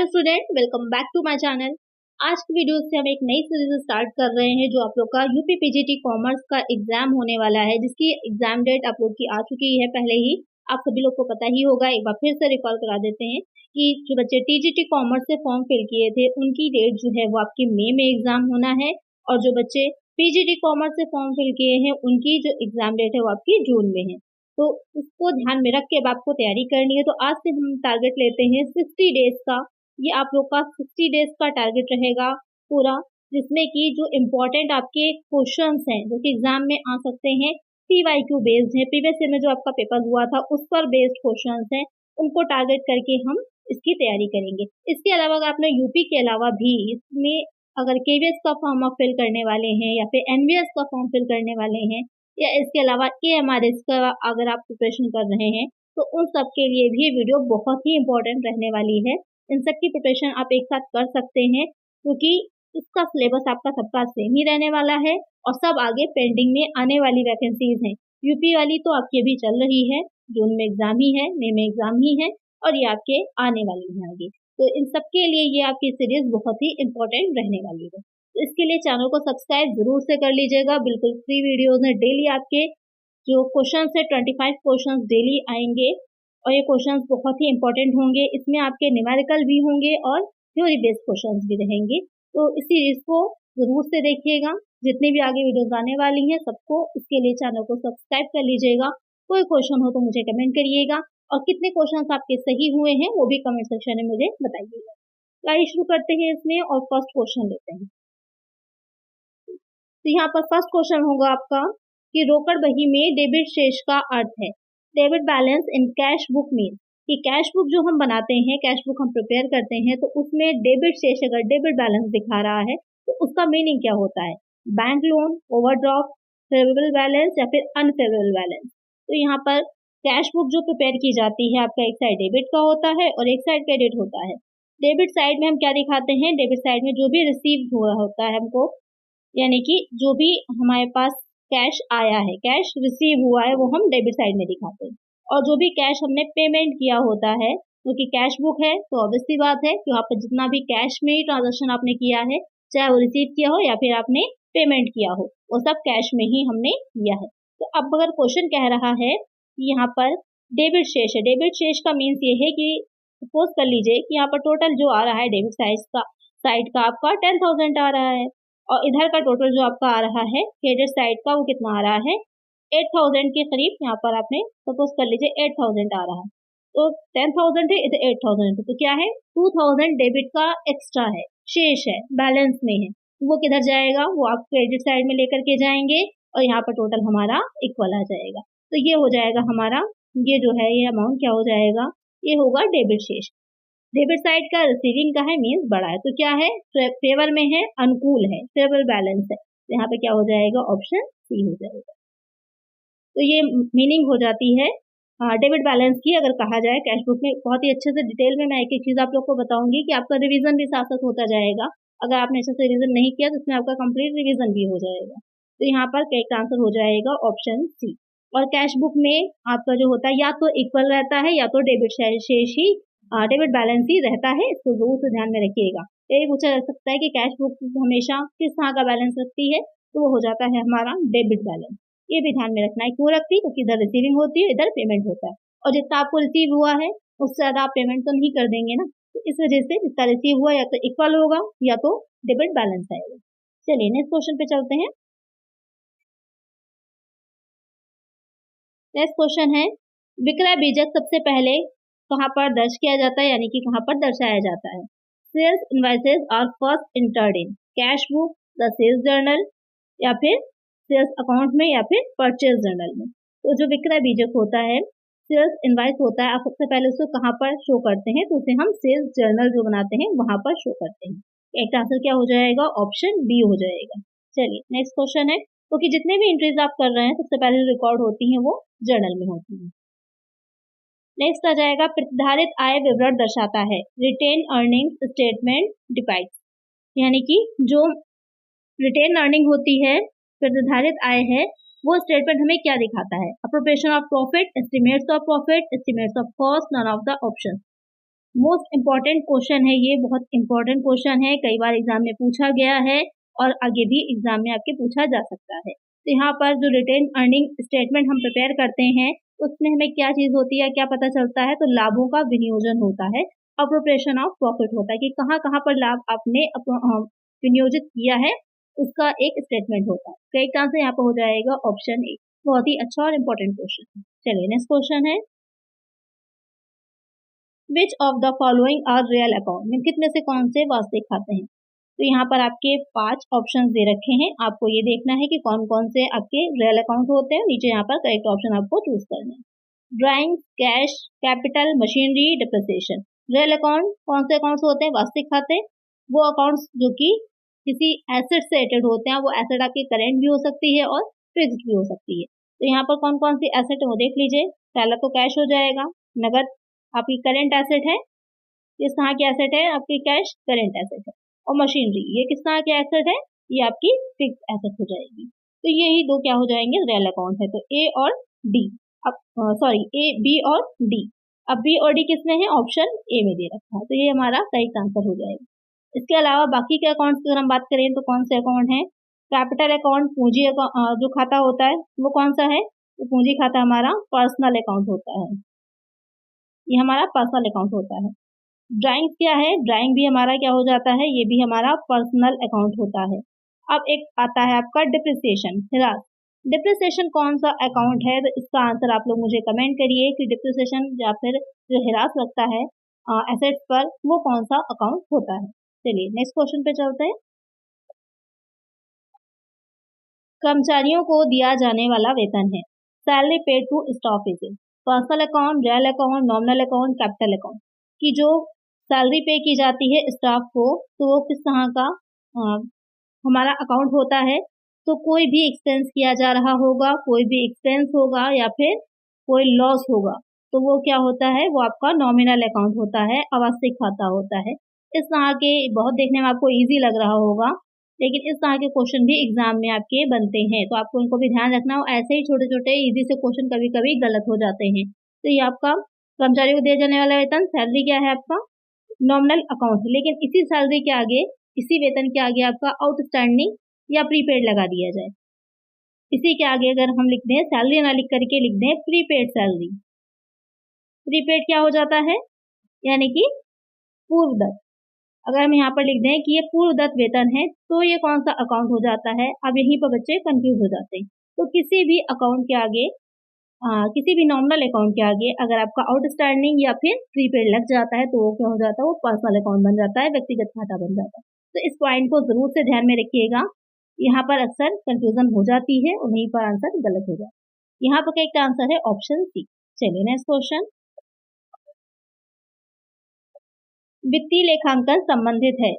Hello student, welcome back to my channel. आज की video से हम एक नई सीरीज स्टार्ट कर रहे हैं जो आप लोग का यूपी पीजीटी कॉमर्स का एग्जाम होने वाला है, जिसकी एग्जाम डेट आप लोग की आ चुकी है पहले ही। आप सभी लोग को पता ही होगा, एक बार फिर से रिकॉल करा देते हैं कि जो बच्चे टीजीटी कॉमर्स से फॉर्म फिल किए थे उनकी डेट जो है वो आपकी मई में एग्जाम होना है, और जो बच्चे पीजीटी कॉमर्स से फॉर्म फिल किए हैं उनकी जो एग्जाम डेट है वो आपकी जून में है। तो उसको ध्यान में रख के अब आपको तैयारी करनी है। तो आज से हम टारगेट लेते हैं 60 डेज का। ये आप लोग का 60 डेज का टारगेट रहेगा पूरा, जिसमें कि जो इम्पोर्टेंट आपके क्वेश्चंस हैं जो कि एग्जाम में आ सकते हैं, पीवाईक्यू बेस्ड है, प्रीवियस ईयर में जो आपका पेपर हुआ था उस पर बेस्ड क्वेश्चंस हैं, उनको टारगेट करके हम इसकी तैयारी करेंगे। इसके अलावा अगर आपने यूपी के अलावा भी इसमें अगर केवीएस का फॉर्म आप फिल करने वाले हैं या फिर एनवीएस का फॉर्म फिल करने वाले हैं या इसके अलावा एएमआरएस का अगर आप प्रिपरेशन कर रहे हैं तो उन सब के लिए भी ये वीडियो बहुत ही इंपॉर्टेंट रहने वाली है। इन सब की प्रिपरेशन आप एक साथ कर सकते हैं क्योंकि इसका सिलेबस आपका सबका सेम ही रहने वाला है और सब आगे पेंडिंग में आने वाली वैकेंसीज हैं। यूपी वाली तो आपकी अभी चल रही है, जून में एग्जाम ही है, मई में एग्जाम ही है, और ये आपके आने वाली है आगे। तो इन सब के लिए ये आपकी सीरीज बहुत ही इंपॉर्टेंट रहने वाली है। तो इसके लिए चैनल को सब्सक्राइब जरूर से कर लीजिएगा। बिल्कुल फ्री वीडियोस हैं, डेली आपके जो क्वेश्चंस है 25 क्वेश्चंस डेली आएंगे और ये क्वेश्चंस बहुत ही इंपॉर्टेंट होंगे। इसमें आपके न्यूमेरिकल भी होंगे और थ्योरी बेस्ड क्वेश्चंस भी रहेंगे। तो इस सीरीज को जरूर से देखिएगा। जितनी भी आगे वीडियोस आने वाली हैं सबको, इसके लिए चैनल को सब्सक्राइब कर लीजिएगा। कोई क्वेश्चन हो तो मुझे कमेंट करिएगा और कितने क्वेश्चन आपके सही हुए हैं वो भी कमेंट सेक्शन में मुझे बताइएगा। आइए शुरू करते हैं इसमें और फर्स्ट क्वेश्चन लेते हैं। तो यहाँ पर फर्स्ट क्वेश्चन होगा आपका कि रोकड़ बही में डेबिट शेष का अर्थ है। डेबिट बैलेंस इन कैश बुक मीन्स कि कैश बुक जो हम बनाते हैं, कैश बुक हम प्रिपेयर करते हैं, तो उसमें डेबिट शेष अगर डेबिट बैलेंस दिखा रहा है तो उसका मीनिंग क्या होता है? Bank loan, overdraft, favourable balance या फिर अनफेवरेबल बैलेंस। तो यहाँ पर कैश बुक जो प्रिपेयर की जाती है आपका एक साइड डेबिट का होता है और एक साइड क्रेडिट होता है। डेबिट साइड में हम क्या दिखाते हैं? डेबिट साइड में जो भी रिसीव हुआ होता है हमको, यानी कि जो भी हमारे पास कैश आया है, कैश रिसीव हुआ है, वो हम डेबिट साइड में दिखाते हैं। और जो भी कैश हमने पेमेंट किया होता है, क्योंकि कैश बुक है तो ऑब्वियस सी बात है कि वहाँ पर जितना भी कैश में ही ट्रांजेक्शन आपने किया है, चाहे वो रिसीव किया हो या फिर आपने पेमेंट किया हो, वो सब कैश में ही हमने किया है। तो अब अगर क्वेश्चन कह रहा है कि यहाँ पर डेबिट शेष है, डेबिट शेष का मीन्स ये है कि सपोज कर लीजिए कि यहाँ पर टोटल जो आ रहा है डेबिट साइड का आपका 10,000 आ रहा है और इधर का टोटल जो आपका आ रहा है क्रेडिट साइड का वो कितना आ रहा है? 8,000 के करीब। यहाँ पर आपने सपोज कर लीजिए 8,000 आ रहा है, तो 10,000 है, इधर 8,000 है, तो क्या है? 2,000 डेबिट का एक्स्ट्रा है, शेष है, बैलेंस में है। वो किधर जाएगा? वो आप क्रेडिट साइड में लेकर के जाएंगे और यहाँ पर टोटल हमारा इक्वल आ जाएगा। तो ये हो जाएगा हमारा, ये जो है ये अमाउंट क्या हो जाएगा? ये होगा डेबिट शेष। डेबिट साइड का रिसीविंग का है मीन्स बड़ा है, तो क्या है? फेवर में है, अनुकूल है, फेवरेबल बैलेंस है, तो यहाँ पे क्या हो जाएगा? ऑप्शन सी हो जाएगा। तो ये मीनिंग हो जाती है डेबिट बैलेंस की। अगर कहा जाए कैश बुक में बहुत ही अच्छे से डिटेल में मैं एक एक चीज आप लोग को बताऊंगी कि आपका रिवीजन भी साथ साथ होता जाएगा। अगर आपने अच्छे से रिवीजन नहीं किया तो इसमें आपका कंप्लीट रिवीजन भी हो जाएगा। तो यहाँ पर करेक्ट आंसर हो जाएगा ऑप्शन सी। और कैश बुक में आपका जो होता है या तो इक्वल रहता है या तो डेबिट शेष ही डेबिट बैलेंस ही रहता है, इसको जरूर से ध्यान में रखिएगा। ये पूछा जा सकता है कि कैश बुक हमेशा किस तरह का बैलेंस रखती है, तो वो हो जाता है हमारा डेबिट बैलेंस। ये भी ध्यान में रखना है, क्यों रखती है? क्योंकि इधर रिसीविंग होती है, इधर पेमेंट होता है, और जितना आपको रिसीव हुआ है उससे ज्यादा आप पेमेंट तो नहीं कर देंगे ना, तो इस वजह से जितना रिसीव हुआ या तो इक्वल होगा या तो डेबिट बैलेंस आएगा। चलिए नेक्स्ट क्वेश्चन पे चलते हैं। नेक्स्ट क्वेश्चन है विक्रय बीजक सबसे पहले कहाँ पर दर्ज किया जाता है, यानी कि कहाँ पर दर्शाया जाता है? Sales invoices are first entered in cash book, the sales journal, या फिर सेल्स अकाउंट में, या फिर परचेज जर्नल में। तो जो विक्रय बीजक होता है, सेल्स इनवॉइस होता है, आप सबसे पहले उसको कहाँ पर शो करते हैं? तो उसे हम सेल्स जर्नल जो बनाते हैं वहां पर शो करते हैं। एक आंसर क्या हो जाएगा? ऑप्शन बी हो जाएगा। चलिए नेक्स्ट क्वेश्चन है, क्योंकि जितने भी एंट्रीज आप कर रहे हैं सबसे पहले रिकॉर्ड होती हैं वो जर्नल में होती है। नेक्स्ट आ जाएगा प्रतिधारित आय विवरण दर्शाता है, रिटेन अर्निंग स्टेटमेंट डिपाइट्स, यानी कि जो रिटेन अर्निंग होती है, प्रतिधारित आय है, वो स्टेटमेंट हमें क्या दिखाता है? Appropriation of profit, estimates of profit, estimates of cost, none of the option. Most important question है ये, बहुत इम्पॉर्टेंट क्वेश्चन है, कई बार एग्जाम में पूछा गया है और आगे भी एग्जाम में आपके पूछा जा सकता है। तो यहाँ पर जो रिटेन अर्निंग स्टेटमेंट हम प्रिपेयर करते हैं उसमें हमें क्या चीज होती है, क्या पता चलता है, तो लाभों का विनियोजन होता है, अप्रोप्रिएशन ऑफ प्रॉफिट होता है कि कहाँ कहाँ पर लाभ आपने विनियोजित किया है, उसका एक स्टेटमेंट होता है। कई चांस यहाँ पर हो जाएगा ऑप्शन ए। बहुत ही अच्छा और इम्पोर्टेंट क्वेश्चन है। चलिए नेक्स्ट क्वेश्चन है, which of the following are real account, निम्नलिखित में से कौन से वास्तविक खाते हैं। तो यहाँ पर आपके 5 ऑप्शन दे रखे हैं, आपको ये देखना है कि कौन कौन से आपके रियल अकाउंट होते हैं, नीचे यहाँ पर करेक्ट ऑप्शन आपको चूज करना है। Drawing, cash, capital, machinery, depreciation. Real account कौन से अकाउंट्स होते हैं, वास्तविक खाते, वो अकाउंट्स जो कि किसी एसेट से रिलेटेड होते हैं, वो एसेट आपकी करेंट भी हो सकती है और फिक्स्ड भी हो सकती है। तो यहाँ पर कौन कौन सी एसेट है वो देख लीजिए। पहला तो कैश हो जाएगा, नगद आपकी करेंट एसेट है, किस तरह की एसेट है आपकी, कैश करेंट एसेट है। और मशीनरी ये किस तरह की एसेट है, ये आपकी फिक्स एसेट हो जाएगी। तो यही दो क्या हो जाएंगे, रियल अकाउंट है। तो ए और डी, अब सॉरी ए, बी और डी। अब बी और डी किसमें है, ऑप्शन ए में दे रखा है, तो ये हमारा करेक्ट आंसर हो जाएगा। इसके अलावा बाकी के अकाउंट्स की अगर हम बात करें तो कौन से अकाउंट हैं, कैपिटल अकाउंट, पूंजी जो खाता होता है वो कौन सा है, तो पूंजी खाता हमारा पर्सनल अकाउंट होता है, ये हमारा पर्सनल अकाउंट होता है। ड्राइंग क्या है, ड्राइंग भी हमारा क्या हो जाता है, ये भी हमारा पर्सनल अकाउंट होता है। अब एक आता है आपका डिप्रिसिएशन, हिरास। डिप्रिसिएशन कौन सा अकाउंट है, तो इसका आंसर आप लोग मुझे कमेंट करिए कि डिप्रिसिएशन या फिर जो हिरास लगता है एसेट्स पर, वो कौन सा अकाउंट होता है। चलिए नेक्स्ट क्वेश्चन पे चलते हैं। कर्मचारियों को दिया जाने वाला वेतन है, salary paid to staff is personal account, real account, nominal account, capital account. की जो सैलरी पे की जाती है स्टाफ को, तो वो किस तरह का हमारा अकाउंट होता है, तो कोई भी एक्सपेंस किया जा रहा होगा, कोई भी एक्सपेंस होगा या फिर कोई लॉस होगा, तो वो क्या होता है, वो आपका नॉमिनल अकाउंट होता है, अवास्तविक खाता होता है। इस तरह के बहुत देखने में आपको इजी लग रहा होगा, लेकिन इस तरह के क्वेश्चन भी एग्जाम में आपके बनते हैं, तो आपको इनको भी ध्यान रखना हो। ऐसे ही छोटे छोटे इजी से क्वेश्चन कभी कभी गलत हो जाते हैं। तो ये आपका कर्मचारी को दिया जाने वाला वेतन, सैलरी क्या है आपका, नॉमिनल अकाउंट, लेकिन इसी सैलरी के आगे, इसी वेतन के आगे आपका आउटस्टैंडिंग या प्रीपेड लगा दिया जाए। इसी के आगे अगर हम लिख दें, सैलरी ना लिख करके लिख दें प्रीपेड सैलरी, प्रीपेड क्या हो जाता है, यानी कि पूर्वदत्त। अगर हम यहाँ पर लिख दें कि ये पूर्वदत्त वेतन है, तो ये कौन सा अकाउंट हो जाता है। अब यहीं पर बच्चे कंफ्यूज हो जाते हैं। तो किसी भी अकाउंट के आगे, किसी भी नॉमिनल अकाउंट के आगे अगर आपका आउटस्टैंडिंग या फिर प्रीपेड लग जाता है, तो वो क्या हो जाता है, वो पर्सनल अकाउंट बन जाता है, व्यक्तिगत खाता बन जाता है। तो इस पॉइंट को जरूर से ध्यान में रखिएगा, यहाँ पर अक्सर कंफ्यूजन हो जाती है और वहीं पर आंसर गलत हो जाता है। यहाँ पर करेक्ट आंसर है ऑप्शन सी। चलिए नेक्स्ट क्वेश्चन, वित्तीय लेखांकन संबंधित है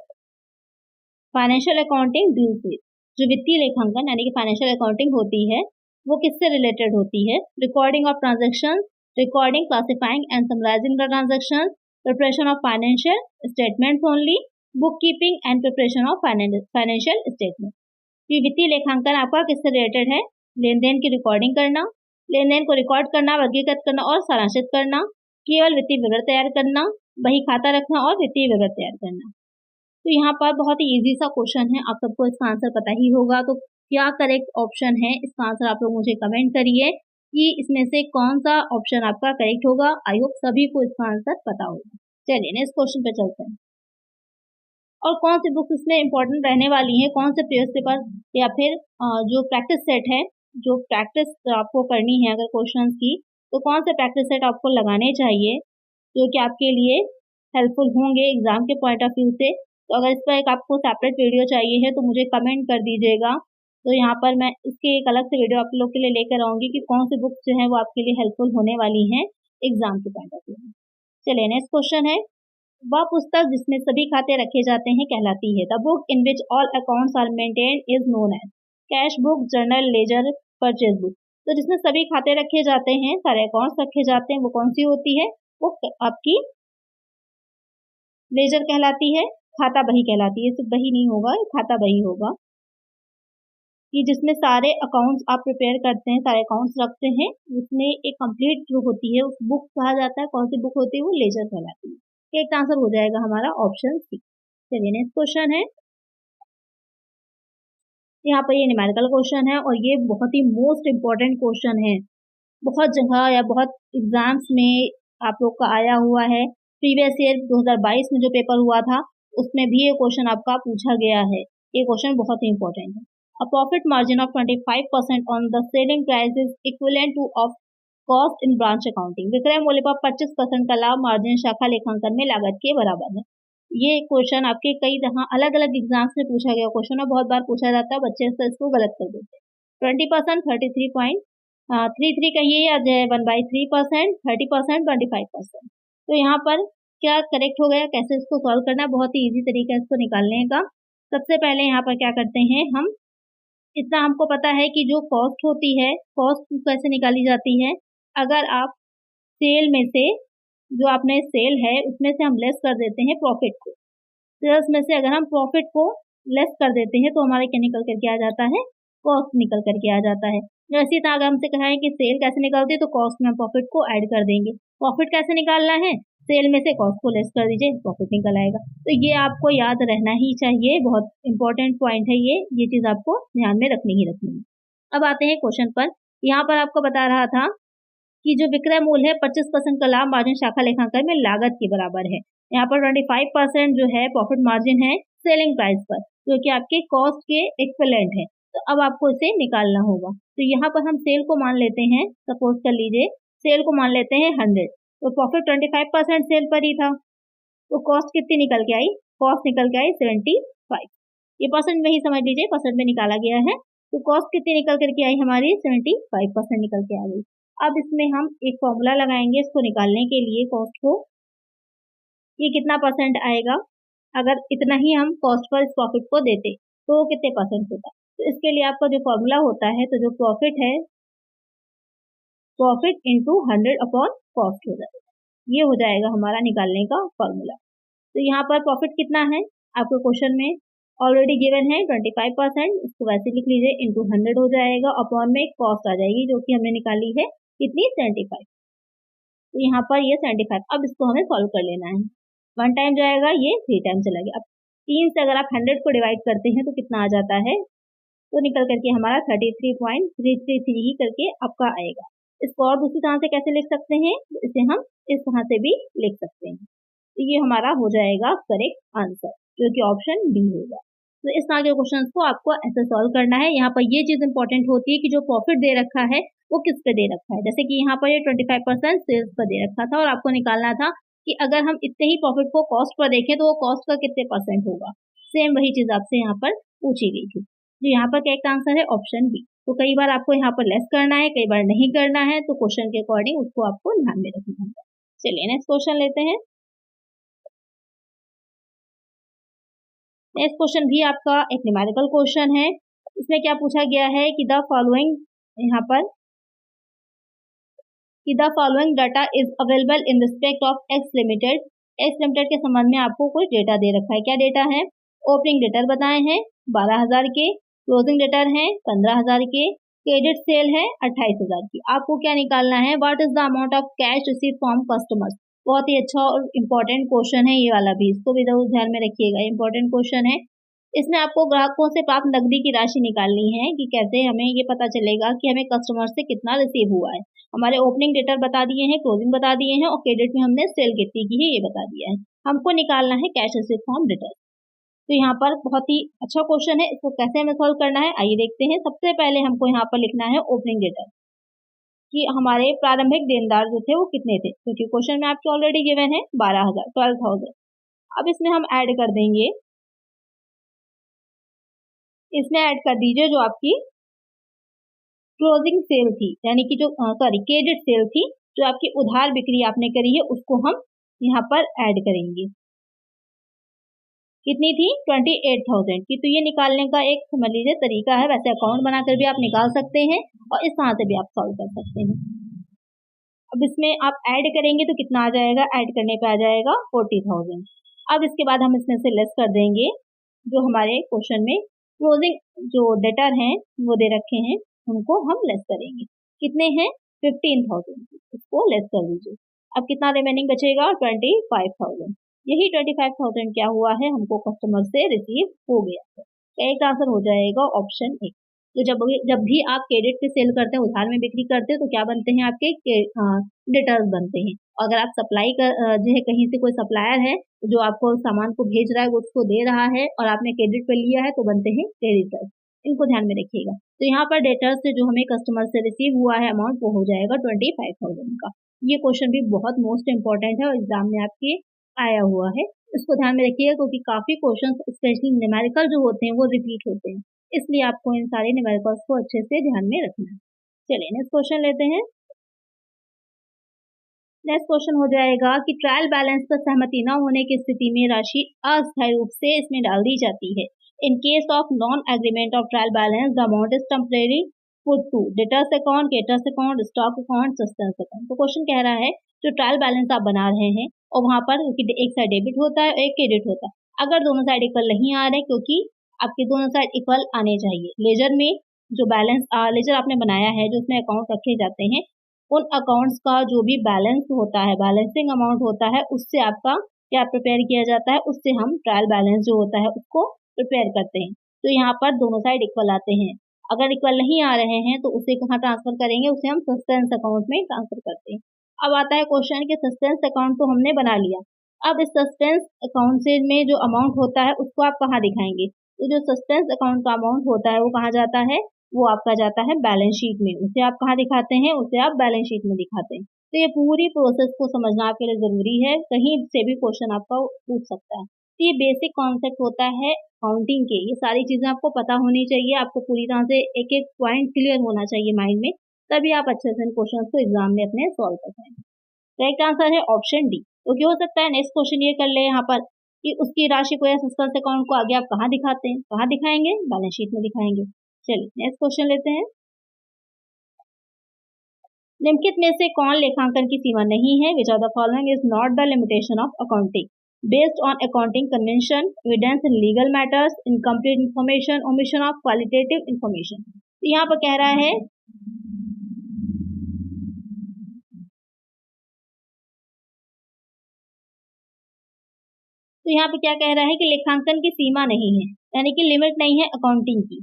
फाइनेंशियल अकाउंटिंग डील से। जो वित्तीय लेखांकन यानी कि फाइनेंशियल अकाउंटिंग होती है, वो किससे रिलेटेड होती है, recording of transaction, recording, classifying and summarising the transaction, preparation of financial statements only, book keeping and preparation of financial statement. ये वित्तीय लेखांकन आपका किससे रिलेटेड है, लेन देन की रिकॉर्डिंग करना, लेन देन को रिकॉर्ड करना, वर्गीकृत करना और सारांशित करना, केवल वित्तीय विवरण तैयार करना, बही खाता रखना और वित्तीय विवरण तैयार करना। तो यहाँ पर बहुत ही इजी सा क्वेश्चन है, आप सबको इसका आंसर पता ही होगा। तो क्या करेक्ट ऑप्शन है, इसका आंसर आप लोग मुझे कमेंट करिए कि इसमें से कौन सा ऑप्शन आपका करेक्ट होगा। आई होप सभी को इसका आंसर पता होगा। चलिए नेक्स्ट क्वेश्चन पे चलते हैं। और कौन सी बुक्स इसमें इंपॉर्टेंट रहने वाली है, कौन से प्रीवियस पेपर या फिर जो प्रैक्टिस सेट है, जो प्रैक्टिस आपको करनी है अगर क्वेश्चन की, तो कौन से प्रैक्टिस सेट आपको लगाने चाहिए जो कि आपके लिए हेल्पफुल होंगे एग्जाम के पॉइंट ऑफ व्यू से। तो अगर इस पर एक आपको सेपरेट वीडियो चाहिए है तो मुझे कमेंट कर दीजिएगा, तो यहाँ पर मैं इसके एक अलग से वीडियो आप लोग के लिए लेकर आऊँगी कि कौन सी बुक्स जो है वो आपके लिए हेल्पफुल होने वाली हैं एग्जाम के पॉइंट ऑफ व्यू में। चलिए नेक्स्ट क्वेश्चन है, वह पुस्तक जिसमें सभी खाते रखे जाते हैं कहलाती है, the book in which all accounts are maintained is known as cash book, journal, ledger, purchase book. तो जिसमें सभी खाते रखे जाते हैं, सारे अकाउंट्स रखे जाते हैं, वो कौन सी होती है, वो आपकी लेजर कहलाती है, खाता बही कहलाती है। सिर्फ बही नहीं होगा, खाता बही होगा कि जिसमें सारे अकाउंट्स आप प्रिपेयर करते हैं, सारे अकाउंट्स रखते हैं, उसमें एक कंप्लीट जो होती है उस बुक कहा जाता है। कौन सी बुक होती है, वो लेजर कहलाती है। एक आंसर हो जाएगा हमारा ऑप्शन सी। चलिए नेक्स्ट क्वेश्चन है, यहाँ पर ये न्यूमेरिकल क्वेश्चन है और ये बहुत ही मोस्ट इम्पोर्टेंट क्वेश्चन है। बहुत जगह या बहुत एग्जाम्स में आप लोग का आया हुआ है। प्रीवियस ईयर 2022 में जो पेपर हुआ था उसमें भी ये क्वेश्चन आपका पूछा गया है। ये क्वेश्चन बहुत ही इंपॉर्टेंट है। A profit margin of 25% on the selling price is equivalent to of cost in branch accounting. विक्रय मूल्य पर 25% का लाभ मार्जिन शाखा लेखांकन में लागत के बराबर है। ये क्वेश्चन आपके कई जगह अलग अलग एग्जाम्स में पूछा गया क्वेश्चन है, बहुत बार पूछा जाता है, बच्चे से इसको गलत कर देते हैं। 20%, 33 कहिए या 1/3%, 30%, 25%। तो यहाँ पर क्या करेक्ट हो गया, कैसे इसको सॉल्व करना है, बहुत ही इजी तरीका है इसको निकालने का। सबसे पहले यहाँ पर क्या करते हैं हम, इतना हमको पता है कि जो कॉस्ट होती है, कॉस्ट कैसे निकाली जाती है। अगर आप सेल में से, जो आपने सेल है उसमें से हम लेस कर देते हैं प्रॉफिट को, सेल्स में से अगर हम प्रॉफिट को लेस कर देते हैं तो हमारे क्या निकल करके आ जाता है, कॉस्ट निकल करके आ जाता है। जैसे था अगर हमसे कहा है कि सेल कैसे निकालती है तो कॉस्ट में हम प्रॉफिट को ऐड कर देंगे। प्रॉफिट कैसे निकालना है, सेल में से कॉस्ट को लेस कर दीजिए, प्रॉफिट निकल आएगा। तो ये आपको याद रहना ही चाहिए, बहुत इंपॉर्टेंट पॉइंट है ये चीज आपको ध्यान में रखनी ही रखनी है। अब आते हैं क्वेश्चन पर। यहाँ पर आपको बता रहा था कि जो विक्रय मूल्य है 25% का लाभ मार्जिन शाखा लेखांकन में लागत के बराबर है। यहाँ पर 25% जो है प्रॉफिट मार्जिन है सेलिंग प्राइस पर, जो कि आपके कॉस्ट के इक्विवेलेंट है। तो अब आपको इसे निकालना होगा। तो यहाँ पर हम सेल को मान लेते हैं, सपोज कर लीजिए सेल को मान लेते हैं 100, तो प्रॉफिट 25% सेल पर ही था, तो कॉस्ट कितनी निकल के आई, कॉस्ट निकल के आई 75। ये परसेंट में ही समझ लीजिए, परसेंट में निकाला गया है। तो कॉस्ट कितनी निकल करके आई हमारी, 75% निकल के आ गई। अब इसमें हम एक फॉर्मूला लगाएंगे इसको निकालने के लिए कॉस्ट को, ये कितना परसेंट आएगा, अगर इतना ही हम कॉस्ट पर इस प्रॉफिट को देते तो कितने परसेंट होता। तो इसके लिए आपका जो फॉर्मूला होता है, तो जो प्रॉफिट है, प्रॉफिट इंटू 100 अपॉन कॉस्ट हो जाएगा, ये हो जाएगा हमारा निकालने का फॉर्मूला। तो यहाँ पर प्रॉफिट कितना है आपको क्वेश्चन में ऑलरेडी गिवन है 25%, इसको वैसे लिख लीजिए, इंटू 100 हो जाएगा, अपॉन में कॉस्ट आ जाएगी जो कि हमने निकाली है कितनी, 75। तो यहाँ पर ये 75, अब इसको हमें सॉल्व कर लेना है। 1 टाइम जाएगा, ये 3 टाइम चला गया। अब 3 से अगर आप 100 को डिवाइड करते हैं तो कितना आ जाता है, तो निकल करके हमारा 33.333 ही करके आपका आएगा। इसको और दूसरी तरह से कैसे लिख सकते हैं, तो इसे हम इस तरह से भी लिख सकते हैं। तो ये हमारा हो जाएगा करेक्ट आंसर, जो कि ऑप्शन डी होगा। तो इस तरह के क्वेश्चन को आपको ऐसे सॉल्व करना है। यहाँ पर ये चीज इंपॉर्टेंट होती है कि जो प्रॉफिट दे रखा है वो किस पे दे रखा है। जैसे कि यहाँ पर ये 25% सेल्स पर दे रखा था और आपको निकालना था कि अगर हम इतने ही प्रॉफिट को कॉस्ट पर देखें तो वो कॉस्ट का कितने परसेंट होगा। सेम वही चीज आपसे यहाँ पर पूछी गई थी। जो यहाँ पर करेक्ट आंसर है ऑप्शन बी। तो कई बार आपको यहाँ पर लेस करना है, कई बार नहीं करना है, तो क्वेश्चन के अकॉर्डिंग उसको आपको ध्यान में रखना है। चलिए नेक्स्ट क्वेश्चन लेते हैं। नेक्स्ट क्वेश्चन भी आपका एक न्यूमेरिकल क्वेश्चन है। इसमें क्या पूछा गया है कि द फॉलोइंग, यहाँ पर कि the following data is available in respect of x limited. X limited के संबंध में आपको कुछ डेटा दे रखा है। क्या डेटा है, ओपनिंग डेटर बताए हैं 12,000 के, क्लोजिंग डेटर हैं 15,000 के, क्रेडिट सेल है 28,000 की। आपको क्या निकालना है, what is the amount of cash receive from customers. बहुत ही अच्छा और इम्पोर्टेंट क्वेश्चन है ये वाला भी, इसको भी जरूर ध्यान में रखिएगा, इम्पोर्टेंट क्वेश्चन है। इसमें आपको ग्राहकों से प्राप्त नकदी की राशि निकालनी है कि कैसे हमें ये पता चलेगा कि हमें कस्टमर से कितना रिसीव हुआ है। हमारे ओपनिंग डेटर बता दिए हैं, क्लोजिंग बता दिए हैं और क्रेडिट में हमने सेल कितनी की है ये बता दिया है। हमको निकालना है कैश रिसीव फ्रॉम डेटर। तो यहाँ पर बहुत ही अच्छा क्वेश्चन है, इसको कैसे हमें सॉल्व करना है आइए देखते हैं। सबसे पहले हमको यहाँ पर लिखना है ओपनिंग डेटर कि हमारे प्रारंभिक देनदार जो थे वो कितने थे, क्योंकि क्वेश्चन में आपके ऑलरेडी गिवन है 12,000। अब इसमें हम ऐड कर देंगे, इसमें ऐड कर दीजिए जो आपकी क्लोजिंग सेल थी, यानी कि जो क्रेडिट सेल थी, जो आपकी उधार बिक्री आपने करी है उसको हम यहाँ पर ऐड करेंगे। कितनी थी, 28,000 की। तो ये निकालने का एक समझ लीजिए तरीका है, वैसे अकाउंट बनाकर भी आप निकाल सकते हैं और इस तरह से भी आप सॉल्व कर सकते हैं। अब इसमें आप ऐड करेंगे तो कितना आ जाएगा, ऐड करने पे आ जाएगा 40,000। अब इसके बाद हम इसमें से लेस कर देंगे जो हमारे क्वेश्चन में क्लोजिंग जो डेटर हैं वो दे रखे हैं, उनको हम लेस करेंगे। कितने हैं, 15,000, इसको लेस कर दीजिए। अब कितना रिमेनिंग बचेगा, 25,000। यही 25,000 क्या हुआ है, हमको कस्टमर से रिसीव हो गया है। तो एक आंसर हो जाएगा ऑप्शन ए। तो जब भी आप क्रेडिट पे सेल करते हैं, उधार में बिक्री करते हैं, तो क्या बनते हैं आपके डेटर्स बनते हैं। अगर आप सप्लाई कर जो है कहीं से कोई सप्लायर है जो आपको सामान को भेज रहा है, उसको दे रहा है और आपने क्रेडिट पे लिया है, तो बनते हैं क्रेडिटर्स। इनको ध्यान में रखिएगा। तो यहाँ पर डेटर्स से जो हमें कस्टमर से रिसीव हुआ है अमाउंट, वो हो जाएगा 25,000 का। ये क्वेश्चन भी बहुत मोस्ट इंपॉर्टेंट है और एग्जाम में आपके आया हुआ है। इसको ध्यान में रखिएगा क्योंकि काफी क्वेश्चंस स्पेशली न्यूमेरिकल जो होते हैं वो रिपीट होते हैं, इसलिए आपको इन सारे न्यूमेरिकल्स को अच्छे से ध्यान में रखना है। चलिए नेक्स्ट क्वेश्चन लेते हैं। नेक्स्ट क्वेश्चन हो जाएगा कि ट्रायल बैलेंस पर सहमति न होने की स्थिति में राशि अस्थायी रूप से इसमें डाल दी जाती है। In case of non agreement of trial balance the amount is temporary put to debtors account, creditors account, stock account, suspense account. तो क्वेश्चन कह रहा है जो ट्रायल बैलेंस आप बना रहे हैं और वहां पर एक साइड डेबिट होता है और एक क्रेडिट होता है, अगर दोनों साइड इक्वल नहीं आ रहे, क्योंकि आपके दोनों साइड इक्वल आने चाहिए। लेजर में जो बैलेंस लेजर आपने बनाया है, जो उसमें अकाउंट रखे जाते हैं, उन अकाउंट्स का जो भी बैलेंस होता है, बैलेंसिंग अमाउंट होता है, उससे आपका क्या प्रिपेयर किया जाता है, उससे हम ट्रायल बैलेंस जो होता है उसको प्रिपेयर करते हैं। तो यहाँ पर दोनों साइड इक्वल आते हैं। अगर इक्वल नहीं आ रहे हैं तो उसे कहाँ ट्रांसफर करेंगे, उसे हम सस्टेंस अकाउंट में ट्रांसफर करते हैं। अब आता है क्वेश्चन कि सस्टेंस अकाउंट तो हमने बना लिया, अब इस सस्टेंस अकाउंट से में जो अमाउंट होता है उसको आप कहाँ दिखाएंगे। तो जो सस्टेंस अकाउंट का अमाउंट होता है वो कहाँ जाता है, वो आपका जाता है बैलेंस शीट में। उसे आप कहाँ दिखाते हैं, उसे आप बैलेंस शीट में दिखाते हैं। तो ये पूरी प्रोसेस को समझना आपके लिए जरूरी है, कहीं से भी क्वेश्चन आपका पूछ सकता है। तो ये बेसिक कॉन्सेप्ट होता है अकाउंटिंग के, ये सारी चीजें आपको पता होनी चाहिए, आपको पूरी तरह से एक एक पॉइंट क्लियर होना चाहिए माइंड में, तभी आप अच्छे से इन क्वेश्चन को एग्जाम में अपने सॉल्व कर पाएंगे। करेक्ट आंसर है ऑप्शन डी। तो क्या हो सकता है, नेक्स्ट क्वेश्चन ये कर ले यहाँ पर कि उसकी राशि को या सस्पेंस अकाउंट को आगे आप कहाँ दिखाते हैं, कहाँ दिखाएंगे, बैलेंस शीट में दिखाएंगे। चलिए नेक्स्ट क्वेश्चन लेते हैं। निम्नलिखित में से कौन लेखांकन की सीमा नहीं है, which of the following is not the limitation of accounting based on accounting convention, evidence in legal matters, incomplete information, omission of qualitative information. तो यहाँ पर कह रहा है तो यहाँ पे क्या कह रहा है कि लेखांकन की सीमा नहीं है, यानी कि लिमिट नहीं है अकाउंटिंग की।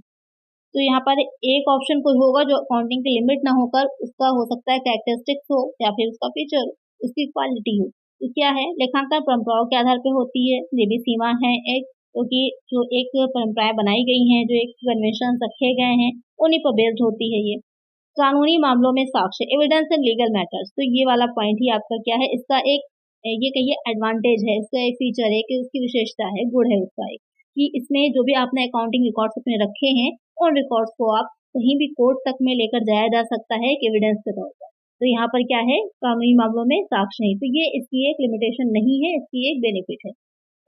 तो यहाँ पर एक ऑप्शन कोई होगा जो अकाउंटिंग की लिमिट ना होकर उसका हो सकता है कैरेक्टरिस्टिक्स हो या फिर उसका फीचर हो, उसकी क्वालिटी हो। तो क्या है, लेखांकन परंपराओं के आधार पर होती है, ये भी सीमा है एक, क्योंकि जो एक परंपराएं बनाई गई हैं, जो एक कन्वेंशन रखे गए हैं, उन्हीं पर बेस्ड होती है ये। कानूनी मामलों में साक्ष्य, एविडेंस इन लीगल मैटर्स, तो ये वाला पॉइंट ही आपका क्या है, इसका एक ये कहिए एडवांटेज है, इसका एक फीचर है कि उसकी विशेषता है, गुण है उसका एक, कि इसमें जो भी आपने अकाउंटिंग रिकॉर्ड्स अपने रखे हैं, उन रिकॉर्ड्स को आप कहीं भी कोर्ट तक में लेकर जाया जा सकता है एक एविडेंस के तौर पर। तो यहाँ पर क्या है, कानूनी मामलों में साक्ष्य नहीं, तो ये इसकी एक लिमिटेशन नहीं है, इसकी एक बेनिफिट है।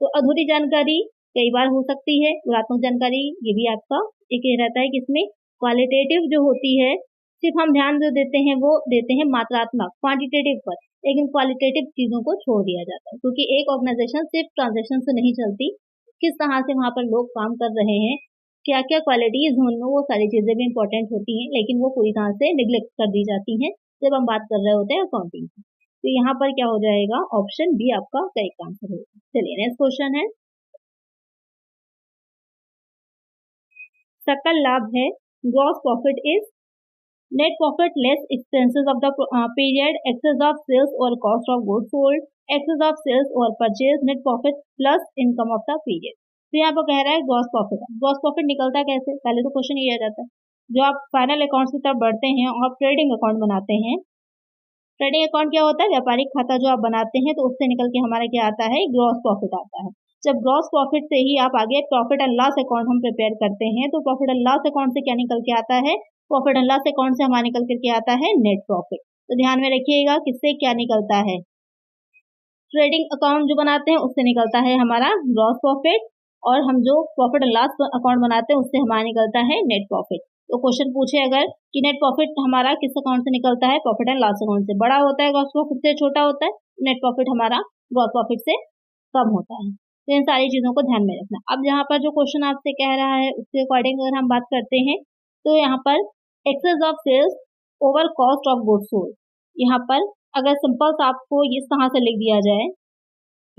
तो अधूरी जानकारी कई बार हो सकती है, गुणात्मक जानकारी ये भी आपका एक रहता है कि इसमें क्वालिटेटिव जो होती है, सिर्फ हम ध्यान जो देते हैं वो देते हैं मात्रात्मक क्वांटिटेटिव पर, लेकिन क्वालिटेटिव चीजों को छोड़ दिया जाता है, क्योंकि एक ऑर्गेनाइजेशन सिर्फ ट्रांजेक्शन से नहीं चलती, किस तरह से वहां पर लोग काम कर रहे हैं, क्या क्या क्वालिटीज हैं उनमें, वो सारी चीजें भी इंपॉर्टेंट होती हैं, लेकिन वो पूरी तरह से निग्लेक्ट कर दी जाती हैं जब हम बात कर रहे होते हैं अकाउंटिंग की। तो यहाँ पर क्या हो जाएगा, ऑप्शन बी आपका करेक्ट आंसर होगा। चलिए नेक्स्ट क्वेश्चन है, सकल लाभ है, gross profit is net profit less expenses of the period, excess of sales or cost of goods sold, excess of sales or purchase, net profit plus income of the period। तो यहाँ पर कह रहा है ग्रॉस प्रॉफिट। ग्रॉस प्रॉफिट निकलता कैसे, पहले तो क्वेश्चन ये आ जाता है, जो आप फाइनल अकाउंट्स की तरफ बढ़ते हैं और ट्रेडिंग अकाउंट बनाते हैं। ट्रेडिंग अकाउंट क्या होता है, व्यापारिक खाता जो आप बनाते हैं, तो उससे निकल के हमारा क्या आता है, ग्रॉस प्रॉफिट आता है। जब ग्रॉस प्रॉफिट से ही आप आगे प्रॉफिट एंड लॉस अकाउंट हम प्रिपेयर करते हैं, तो प्रॉफिट एंड लॉस अकाउंट से क्या निकल के आता है, प्रॉफिट एंड लॉस अकाउंट से हमारा निकल करके आता है नेट प्रॉफिट। तो ध्यान में रखिएगा किससे क्या निकलता है, ट्रेडिंग अकाउंट जो बनाते हैं उससे निकलता है हमारा ग्रॉस प्रॉफिट, और हम जो प्रॉफिट एंड लॉस अकाउंट बनाते हैं उससे हमारा निकलता है नेट प्रॉफिट। तो क्वेश्चन पूछे अगर कि नेट प्रॉफिट हमारा किस अकाउंट से निकलता है, प्रॉफिट एंड लॉस अकाउंट से, बड़ा होता है ग्रॉस प्रॉफिट से छोटा होता है, नेट प्रॉफिट हमारा ग्रॉस प्रॉफिट से कम होता है। तो इन सारी चीजों को ध्यान में रखना। अब यहाँ पर जो क्वेश्चन आपसे कह रहा है उसके अकॉर्डिंग अगर हम बात करते हैं, तो यहाँ पर excess of sales over cost of goods sold, यहाँ पर अगर सिंपल आपको इस तरह से लिख दिया जाए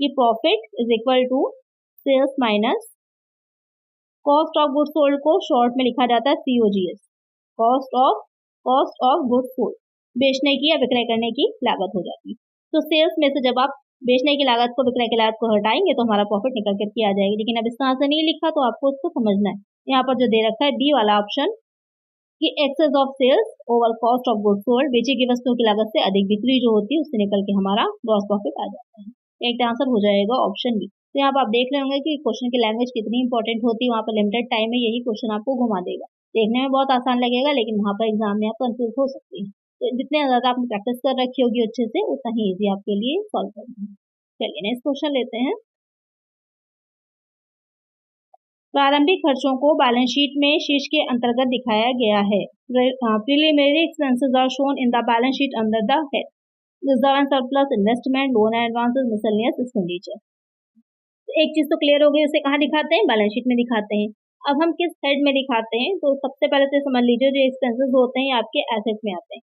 कि profit is equal to sales minus cost of goods sold को शॉर्ट में लिखा जाता है COGS, cost of goods sold, बेचने की या विक्रय करने की लागत हो जाती है। तो सेल्स में से जब आप बेचने की लागत को, विक्रय की लागत को हटाएंगे तो हमारा प्रॉफिट निकल करके आ जाएगी। लेकिन अब इस तरह से नहीं लिखा तो आपको इसको समझना है। यहाँ पर जो दे रखा है बी वाला ऑप्शन कि excess of sales over cost of goods sold, बेची गई वस्तुओं की लागत से अधिक बिक्री जो होती है उससे निकल के हमारा ग्रॉस प्रॉफिट आ जाता है। एक आंसर हो जाएगा ऑप्शन बी। तो यहाँ पर आप देख रहे होंगे कि क्वेश्चन की लैंग्वेज कितनी इंपॉर्टेंट होती है। वहाँ पर लिमिटेड टाइम में यही क्वेश्चन आपको घुमा देगा। देखने में बहुत आसान लगेगा लेकिन वहाँ पर एग्जाम में आप कंफ्यूज हो सकते हैं। तो जितने ज्यादा आपने प्रैक्टिस कर रखी होगी अच्छे से उतना ही ईजी आपके लिए सॉल्व करना है। चलिए नेक्स्ट क्वेश्चन लेते हैं। प्रारंभिक खर्चों को बैलेंस शीट में शीर्ष के अंतर्गत दिखाया गया है। Preliminary expenses are shown in the balance sheet under the head reserve and surplus, investment, loan and advances, miscellaneous expenditure. एक चीज तो क्लियर हो गई, उसे कहाँ दिखाते हैं? बैलेंस शीट में दिखाते हैं। अब हम किस हेड में दिखाते हैं? तो सबसे पहले तो समझ लीजिए जो एक्सपेंसेस होते हैं ये आपके एसेट में आते हैं।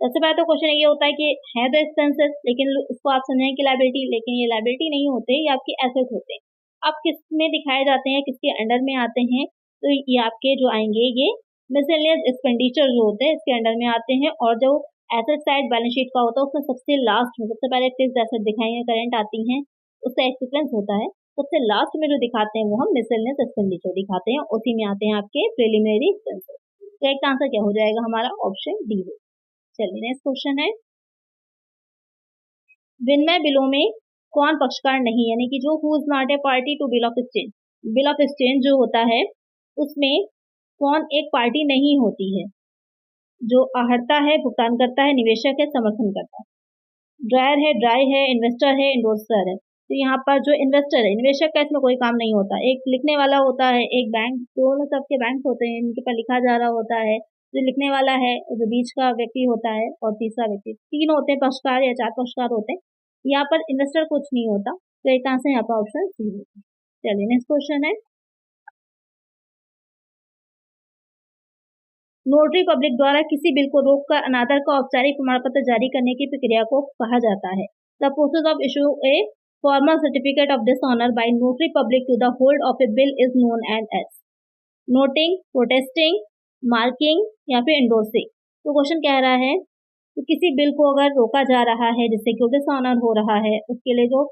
सबसे पहले तो क्वेश्चन ये होता है कि है तो एक्सपेंसेस लेकिन इसको आप समझें कि लायबिलिटी, लेकिन ये लायबिलिटी नहीं होते, ये आपके एसेट होते हैं। अब किस में दिखाए जाते हैं, किसके अंडर में आते हैं? तो ये आपके जो आएंगे ये मिसलेनियस एक्सपेंडिचर जो होते हैं इसके अंडर में आते हैं। और जो एसेट साइड बैलेंस शीट का होता है उसमें सबसे लास्ट में सबसे पहले फिक्स्ड एसेट दिखाएंगे, करंट आती हैं, उसका एक सीक्वेंस होता है। सबसे लास्ट में जो दिखाते हैं वो हम मिसलेनियस एक्सपेंडिचर दिखाते हैं, उसी में आते हैं आपके प्रिलिमिनरी एक्सपेंसेस। तो एक आंसर क्या हो जाएगा हमारा? ऑप्शन डी हो। चलिए नेक्स्ट क्वेश्चन है, विनिमय बिलों में कौन पक्षकार नहीं, यानी कि जो who is not a party to bill of exchange. Bill of exchange जो होता है उसमें कौन एक पार्टी नहीं होती है? जो आहर्ता है, भुगतान करता है, निवेशक है, समर्थन करता है। ड्राई है, इन्वेस्टर है, इंडोर्सर है। तो यहाँ पर जो इन्वेस्टर है, निवेशक का इसमें कोई काम नहीं होता। एक लिखने वाला होता है, एक बैंक, दोनों सबके बैंक होते हैं, इनके पर लिखा जा रहा होता है। जो लिखने वाला है, जो बीच का व्यक्ति होता है और तीसरा व्यक्ति, तीन होते हैं पक्षकार या चार पक्षकार होते हैं। यहाँ पर इन्वेस्टर कुछ नहीं होता। तो एक आंसर यहाँ पर ऑप्शन सी होगा। चलिए नेक्स्ट क्वेश्चन है, नोटरी पब्लिक द्वारा किसी बिल को रोककर अनादर का औपचारिक प्रमाण पत्र जारी करने की प्रक्रिया को कहा जाता है। The process of issue a formal certificate of dishonour by notary public to the hold of a bill is known as noting, protesting, marking या फिर इंडोर्सिंग। तो क्वेश्चन कह रहा है तो किसी बिल को अगर रोका जा रहा है जिससे कि डिसऑनर हो रहा है, उसके लिए जो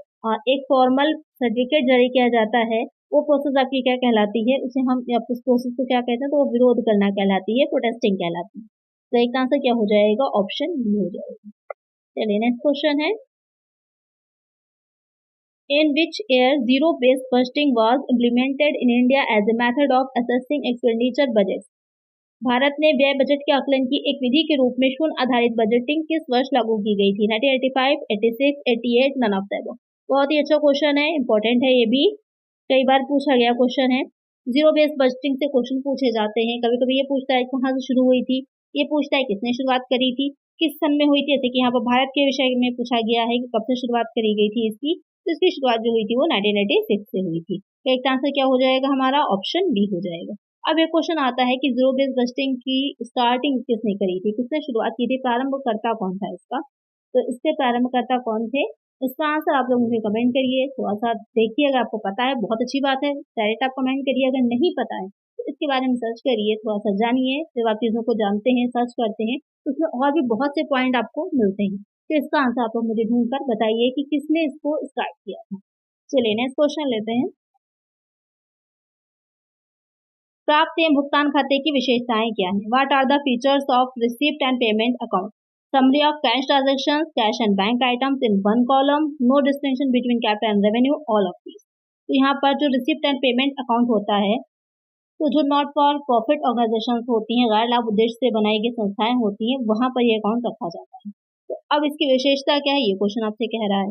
एक फॉर्मल सर्टिफिकेट जारी किया जाता है वो प्रोसेस आपकी क्या कहलाती है? उसे हम उस प्रोसेस को क्या कहते हैं? तो वो विरोध करना कहलाती है, प्रोटेस्टिंग कहलाती है। तो एक आंसर क्या हो जाएगा? ऑप्शन बी हो जाएगा। चलिए नेक्स्ट क्वेश्चन है, in which year zero based budgeting was implemented in India as a method of assessing expenditure budgets। Bharat में व्यय बजट के आकलन की एक विधि के रूप में शून्य आधारित बजटिंग किस वर्ष लागू की गई थी? 1985, 86, 88, नन ऑफ द अबव। बहुत ही अच्छा क्वेश्चन है, इंपॉर्टेंट है, ये भी कई बार पूछा गया क्वेश्चन है। जीरो बेस्ड बजटिंग से क्वेश्चन पूछे जाते हैं। कभी कभी ये पूछता है कहाँ से शुरू हुई थी, ये पूछता है किसने शुरुआत करी थी, किस सन में हुई थी। जैसे कि यहाँ पर भारत के विषय में पूछा गया है कि कब से शुरुआत करी गई थी इसकी, तो इसकी शुरुआत जो हुई थी वो 1986 से हुई थी। तो एक आंसर क्या हो जाएगा हमारा? ऑप्शन डी हो जाएगा। अब एक क्वेश्चन आता है कि जीरो बेस्ड बजटिंग की स्टार्टिंग किसने करी थी, किसने शुरुआत की थी, प्रारंभकर्ता कौन था इसका? तो इसके प्रारंभकर्ता कौन थे? इसका आंसर आप लोग मुझे कमेंट करिए, थोड़ा सा देखिए, अगर आपको पता है बहुत अच्छी बात है, डायरेक्ट आप कमेंट करिए। अगर नहीं पता है तो इसके बारे में सर्च करिए, थोड़ा सा जानिए। जब आप चीज़ों को जानते हैं, सर्च करते हैं, तो उसमें और भी बहुत से पॉइंट आपको मिलते हैं। तो इसका आंसर आप लोग मुझे ढूंढ कर बताइए कि किसने इसको स्टार्ट किया था। चलिए नेक्स्ट क्वेश्चन लेते हैं, प्राप्त एवं भुगतान खाते की विशेषताएं क्या है? What are the features of receipt and payment account? Summary of cash transaction, cash and bank items in one column, no distinction between capital and revenue, all of these. तो यहाँ पर जो रिसिप्ट एंड पेमेंट अकाउंट होता है, तो जो not for profit organisation होती हैं, गैर लाभ उद्देश्य से बनाई गई संस्थाएं होती हैं, वहां पर ये अकाउंट रखा जाता है। तो अब इसकी विशेषता क्या है, ये क्वेश्चन आपसे कह रहा है।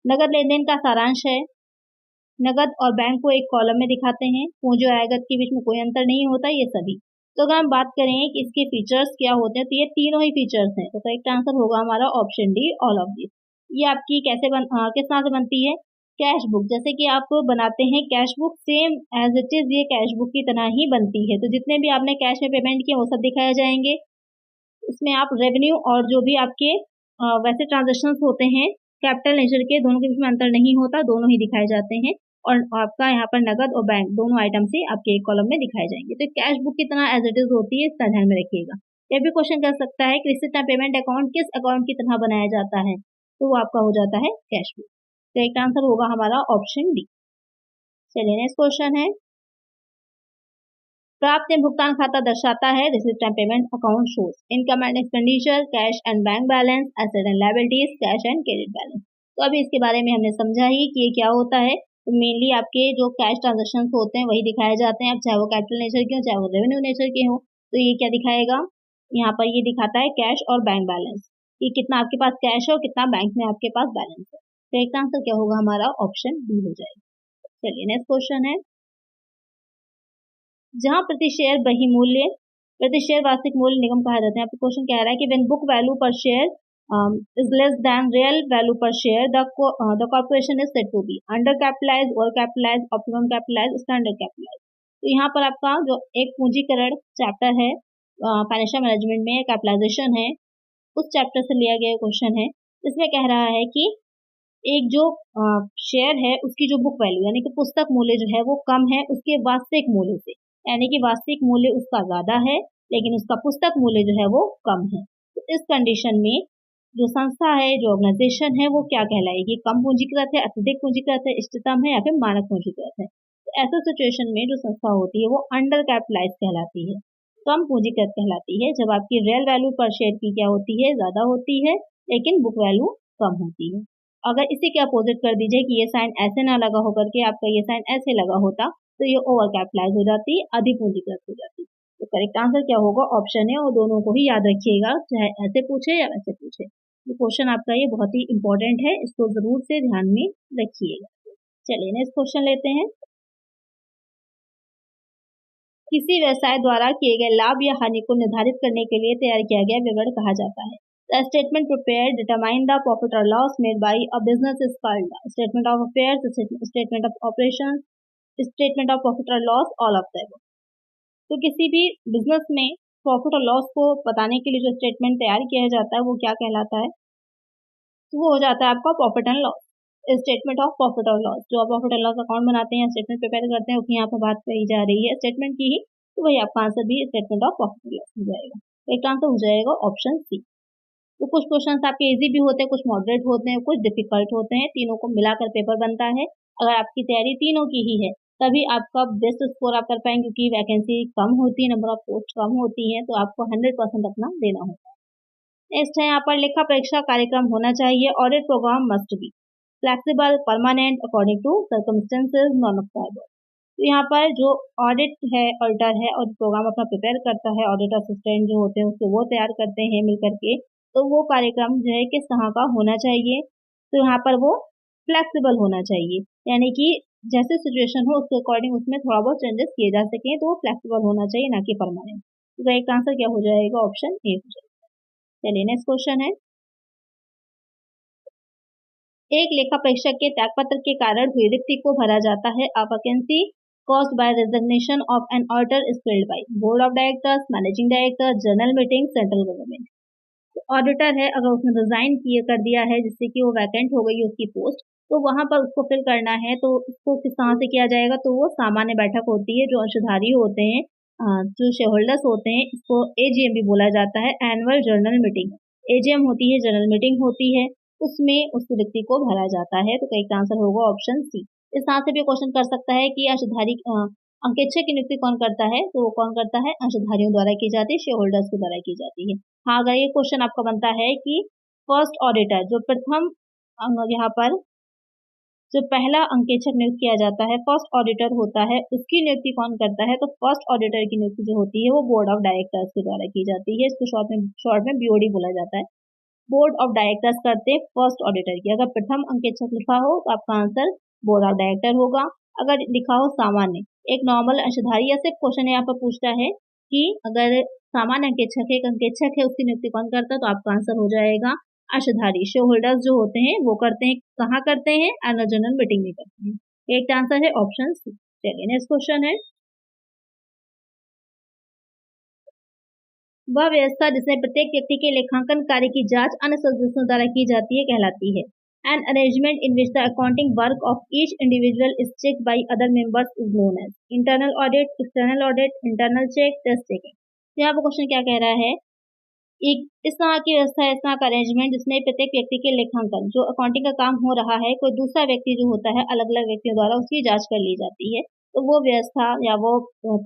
नगद लेन देन का सारांश है, नगद और बैंक को एक कॉलम में दिखाते हैं, पूंजी और आयगत के बीच में कोई अंतर नहीं होता, ये सभी। तो अगर हम बात करें कि इसके फीचर्स क्या होते हैं, तो ये तीनों ही फीचर्स हैं। तो करेक्ट आंसर होगा हमारा option D, all of this. ये आपकी किस तरह से बनती है? कैश बुक, जैसे कि आप बनाते हैं cash book, same as it is ये कैश बुक की तरह ही बनती है। तो जितने भी आपने कैश में पेमेंट किए वो सब दिखाए जाएंगे। इसमें आप रेवेन्यू और जो भी आपके वैसे ट्रांजेक्शन होते हैं, कैपिटल नेचर के दोनों के बीच में अंतर नहीं होता, दोनों ही दिखाए जाते हैं और आपका यहाँ पर नगद और बैंक दोनों आइटम से आपके एक कॉलम में दिखाए जाएंगे। तो कैश बुक कितना एज इट इज होती है इसका ध्यान में रखिएगा। यह भी क्वेश्चन कर सकता है कि रिसिप्ट एंड पेमेंट अकाउंट किस अकाउंट की तरह बनाया जाता है, तो वो आपका हो जाता है कैश बुक। तो एक आंसर होगा हमारा ऑप्शन डी। चलिए नेक्स्ट क्वेश्चन है, प्राप्त भुगतान खाता दर्शाता है, receipt and payment account shows income and expenditure, cash and bank balance, asset and liabilities, cash and credit balance. तो अभी इसके बारे में हमने समझा ही कि ये क्या होता है। तो मेनली आपके जो कैश ट्रांजेक्शन होते हैं वही दिखाए जाते हैं, अब चाहे वो कैपिटल नेचर के हो चाहे वो रेवेन्यू नेचर के हो। तो ये क्या दिखाएगा, यहाँ पर ये दिखाता है कैश और बैंक बैलेंस, कि कितना आपके पास कैश है और कितना बैंक में आपके पास बैलेंस है। तो एक आंसर क्या होगा हमारा ऑप्शन बी हो जाएगा। चलिए नेक्स्ट क्वेश्चन है, जहां प्रति शेयर बही मूल्य, प्रति शेयर वार्षिक मूल्य निगम कहा जाता है। क्वेश्चन कह रहा है कि when book value per share is less than real value per share the corporation is said to be under capitalize, over capitalize, optimum capitalize, standard capitalize. तो यहाँ पर आपका जो एक पूंजीकरण चैप्टर है फाइनेंशियल मैनेजमेंट में, कैपिटलाइजेशन है, उस चैप्टर से लिया गया क्वेश्चन है। इसमें कह रहा है कि एक जो शेयर है उसकी जो बुक वैल्यू यानी कि पुस्तक मूल्य जो है वो कम है उसके वास्तविक मूल्य से, यानी कि वास्तविक मूल्य उसका ज्यादा है लेकिन उसका पुस्तक मूल्य जो है वो कम है। तो इस कंडीशन में जो संस्था है, जो ऑर्गेनाइजेशन है, वो क्या कहलाएगी, कम पूंजीकृत है, अत्यधिक पूंजीकृत है, इष्टतम है या फिर मानक पूंजीकृत है। तो ऐसे सिचुएशन में जो संस्था होती है वो अंडर कैपिटलाइज कहलाती है, कम पूंजीकृत कहलाती है, जब आपकी रियल वैल्यू पर शेयर की क्या होती है, ज्यादा होती है लेकिन बुक वैल्यू कम होती है। अगर इसी के अपोजिट कर दीजिए कि ये साइन ऐसे ना लगा होकर के आपका ये साइन ऐसे लगा होता, तो ये ओवर कैपिटलाइज हो जाती, अधिक पूंजीकृत हो जाती। तो करेक्ट आंसर क्या होगा, ऑप्शन है, और दोनों को ही याद रखिएगा, चाहे ऐसे पूछे या वैसे पूछे। तो क्वेश्चन आपका ये बहुत ही इंपॉर्टेंट है, इसको जरूर से ध्यान में रखिएगा। चलिए नेक्स्ट क्वेश्चन लेते हैं, किसी व्यवसाय द्वारा किए गए लाभ या हानि को निर्धारित करने के लिए तैयार किया गया विवरण कहा जाता है। The statement prepared determine the profit or loss made by a business is called the statement of affairs, statement of operations, statement of profit और लॉस, ऑल ऑफ दैट। तो किसी भी बिजनेस में प्रॉफिट और लॉस को बताने के लिए जो स्टेटमेंट तैयार किया जाता है वो क्या कहलाता है, तो वो हो जाता है आपका profit and loss, statement of profit और लॉस। जो आप प्रॉफिट एंड लॉस अकाउंट बनाते हैं, स्टेटमेंट प्रिपेयर करते हैं, उसकी यहाँ पर बात कही जा रही है स्टेटमेंट की ही, तो वही आपका आंसर भी स्टेटमेंट ऑफ प्रॉफिट और लॉस हो जाएगा। एक आंसर हो जाएगा ऑप्शन सी। तो कुछ क्वेश्चन आपके इजी भी होते हैं, कुछ मॉडरेट होते हैं, कुछ डिफिकल्ट होते हैं, तीनों को मिलाकर पेपर बनता है। अगर आपकी तैयारी तीनों की ही है तभी आपका बेस्ट स्कोर आप कर पाएंगे, क्योंकि वैकेंसी कम होती है, नंबर ऑफ पोस्ट कम होती है, तो आपको 100% अपना देना होता है। नेक्स्ट है यहाँ पर लेखा परीक्षा कार्यक्रम होना चाहिए, audit programme must be flexible, permanent, according to circumstances, none of the above. तो यहाँ पर जो ऑडिट है, ऑडिटर है, ऑडिट प्रोग्राम अपना प्रिपेयर करता है, ऑडिट असिस्टेंट जो होते हैं उसको वो तैयार करते हैं मिलकर के, तो वो कार्यक्रम जो है किस तरह का होना चाहिए, तो यहाँ पर वो फ्लेक्सिबल होना चाहिए, यानी कि जैसे सिचुएशन हो उसके अकॉर्डिंग उसमें थोड़ा बहुत चेंजेस किए जा सकें, तो वो फ्लेक्सिबल होना चाहिए, ना कि परमानेंट। तो एक आंसर क्या हो जाएगा, ऑप्शन ए हो जाएगा। चलिए नेक्स्ट क्वेश्चन है, एक लेखा परीक्षक के त्यागपत्र के कारण हुई रिक्ति को भरा जाता है। अ vacancy caused by resignation of an auditor is filled by board of directors, managing director, journal meeting, central government। Auditor है, अगर उसने रिजाइन किए कर दिया है जिससे कि वो वैकेंट हो गई उसकी पोस्ट, तो वहां पर उसको फिल करना है, तो उसको किस तरह से किया जाएगा, तो वो सामान्य बैठक होती है, जो अंशधारी होते हैं, जो शेयर होल्डर्स होते हैं, इसको एजीएम भी बोला जाता है, एनुअल जनरल मीटिंग। एजीएम होती है, जनरल मीटिंग होती है, उसमें उस रिक्ति को भरा जाता है। तो कई का आंसर होगा ऑप्शन सी। इस तरह से भी क्वेश्चन कर सकता है कि अंशधारी अंकेक्षक की नियुक्ति कौन करता है, तो वो कौन करता है, अंशधारियों द्वारा की जाती है, शेयर होल्डर्स के द्वारा की जाती है। हाँ, अगर ये क्वेश्चन आपका बनता है कि फर्स्ट ऑडिटर जो प्रथम यहाँ पर जो पहला अंकेक्षक नियुक्त किया जाता है, फर्स्ट ऑडिटर होता है, उसकी नियुक्ति कौन करता है, तो फर्स्ट ऑडिटर की नियुक्ति जो होती है वो बोर्ड ऑफ डायरेक्टर्स के द्वारा की जाती है। इसको शॉर्ट में बीओडी बोला जाता है। बोर्ड ऑफ डायरेक्टर्स करते हैं फर्स्ट ऑडिटर की। अगर प्रथम अंकेक्षक लिखा हो तो आपका आंसर बोर्ड ऑफ डायरेक्टर होगा। अगर लिखा हो सामान्य, एक नॉर्मल अंशधारी, या सिर्फ क्वेश्चन यहाँ पर पूछता है कि अगर सामान्य अंकेक्षक है, एक अंकेक्षक है, उसकी नियुक्ति कौन करता है, तो आपका आंसर हो जाएगा अंशधारी। शेयर होल्डर्स जो होते हैं वो करते हैं, कहाँ करते हैं, एनुअल जनरल मीटिंग में करते हैं। एक आंसर है ऑप्शन सी। चलिए नेक्स्ट क्वेश्चन है, वह व्यवस्था जिसमें प्रत्येक व्यक्ति के लेखांकन कार्य की जांच अन्य सदस्यों द्वारा की जाती है कहलाती है। An arrangement in which the accounting work of each individual is checked by other members is known as internal audit, external audit, internal check, test checking. यहाँ पर क्वेश्चन क्या कह रहा है, एक इस तरह की व्यवस्था है, इस तरह का अरेंजमेंट जिसमें प्रत्येक व्यक्ति के लेखांकन जो अकाउंटिंग का काम हो रहा है कोई दूसरा व्यक्ति जो होता है अलग अलग व्यक्तियों द्वारा उसकी जांच कर ली जाती है। तो वो व्यवस्था या वो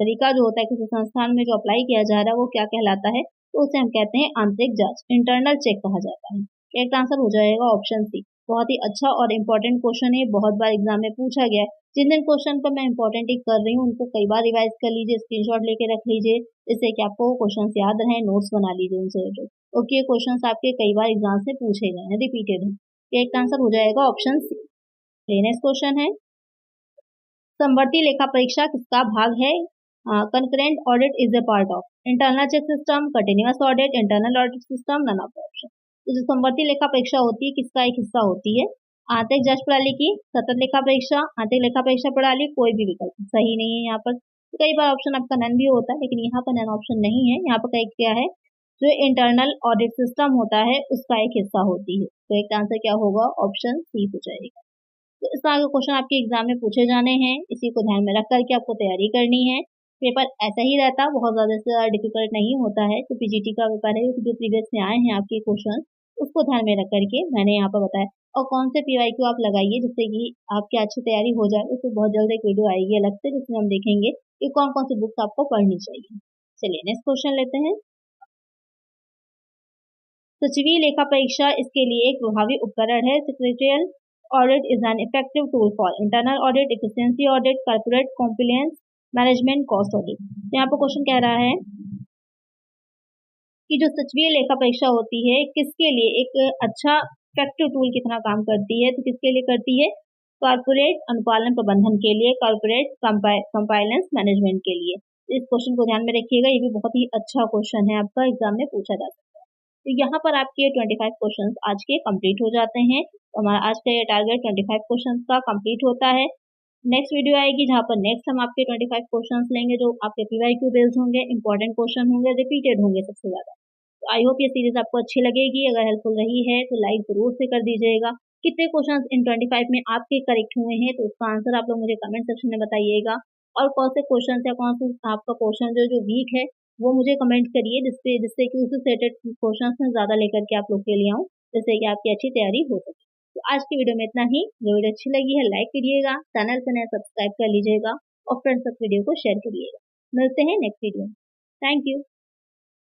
तरीका जो होता है किसी संस्थान में जो अप्लाई किया जा रहा है वो क्या कहलाता है, तो उसे हम कहते हैं आंतरिक जांच, इंटरनल चेक कहा जाता है। एक आंसर हो जाएगा ऑप्शन सी। बहुत ही अच्छा और इम्पोर्टेंट क्वेश्चन है, बहुत बार एग्जाम में पूछा गया है। जिन जिन क्वेश्चन को मैं इंपॉर्टेंट कर रही हूँ उनको कई बार रिवाइज कर लीजिए, स्क्रीनशॉट लेके रख लीजिए, जिससे कि आपको क्वेश्चन याद रहे, नोट्स बना लीजिए उनसे रिलेटेड। ओके, क्वेश्चन आपके कई बार एग्जाम से पूछे गए हैं, रिपीटेड है। एक आंसर हो जाएगा ऑप्शन सी। नेक्स्ट क्वेश्चन है, समवर्ती लेखा परीक्षा किसका भाग है? Concurrent audit is a part of internal check system, continuous audit, internal audit system, none of the option. तो जो समवर्ती लेखा परीक्षा होती है किसका एक हिस्सा होती है? आंतरिक जांच प्रणाली की, सतत लेखा परीक्षा, आंतरिक लेखा परीक्षा प्रणाली, कोई भी विकल्प सही नहीं है यहाँ पर। कई बार ऑप्शन आपका नन भी होता है, लेकिन यहाँ पर नन ऑप्शन नहीं है। यहाँ पर कहीं क्या है, जो इंटरनल ऑडिट सिस्टम होता है उसका एक हिस्सा होती है। तो एक आंसर क्या होगा, ऑप्शन सी हो जाएगा। तो इस तरह के क्वेश्चन आपके एग्जाम में पूछे जाने हैं, इसी को ध्यान में रख करके आपको तैयारी करनी है। पेपर ऐसा ही रहता, बहुत ज़्यादा से ज़्यादा डिफिकल्ट नहीं होता है। तो पीजीटी का पेपर है, जो प्रीवियस में आए हैं आपके क्वेश्चन, उसको ध्यान में रख करके मैंने यहाँ पर बताया। और कौन से पीवाईक्यू आप लगाइए जिससे कि आपकी अच्छी तैयारी हो जाए। उससे बहुत जल्द एक वीडियो आएगी अलग से, जिसमें हम देखेंगे कि कौन कौन सी बुक्स आपको पढ़नी चाहिए। चलिए नेक्स्ट क्वेश्चन लेते हैं। सचिवीय लेखा परीक्षा इसके लिए एक प्रभावी उपकरण है। Secretarial audit is an effective tool for internal audit, efficiency audit, corporate compliance management, cost audit। यहाँ पर क्वेश्चन कह रहा है कि जो सचिवीय लेखा परीक्षा होती है किसके लिए एक अच्छा इफेक्टिव टूल कितना काम करती है, तो किसके लिए करती है? कॉर्पोरेट अनुपालन प्रबंधन के लिए, कॉर्पोरेट कंपाइलेंस मैनेजमेंट के लिए। इस क्वेश्चन को ध्यान में रखिएगा, ये भी बहुत ही अच्छा क्वेश्चन है, आपका एग्जाम में पूछा जा सकता है। तो यहाँ पर आपके 25 क्वेश्चंस आज के कंप्लीट हो जाते हैं। तो हमारा आज का ये टारगेट 25 क्वेश्चंस का कंप्लीट होता है। नेक्स्ट वीडियो आएगी जहाँ पर नेक्स्ट हम आपके 25 क्वेश्चंस लेंगे, जो आपके पीवाईक्यू बेस्ड होंगे, इंपॉर्टेंट क्वेश्चन होंगे, रिपीटेड होंगे सबसे ज़्यादा। तो आई होप ये सीरीज आपको अच्छी लगेगी। अगर हेल्पफुल रही है तो लाइक जरूर से कर दीजिएगा। कितने क्वेश्चन इन 25 में आपके करेक्ट हुए हैं, तो उसका आंसर आप लोग मुझे कमेंट सेक्शन में बताइएगा। और कौन से क्वेश्चन या कौन से आपका क्वेश्चन जो वीक है वो मुझे कमेंट करिए, जिससे कि उससे रिलेटेड क्वेश्चन में ज़्यादा लेकर के आप लोग के लिए आऊँ, जिससे कि आपकी अच्छी तैयारी हो सके। तो आज की वीडियो में इतना ही। वीडियो अच्छी लगी है लाइक करिएगा, चैनल पर नया सब्सक्राइब कर लीजिएगा और फ्रेंड्स तक वीडियो को शेयर करिएगा। मिलते हैं नेक्स्ट वीडियो में। Thank you.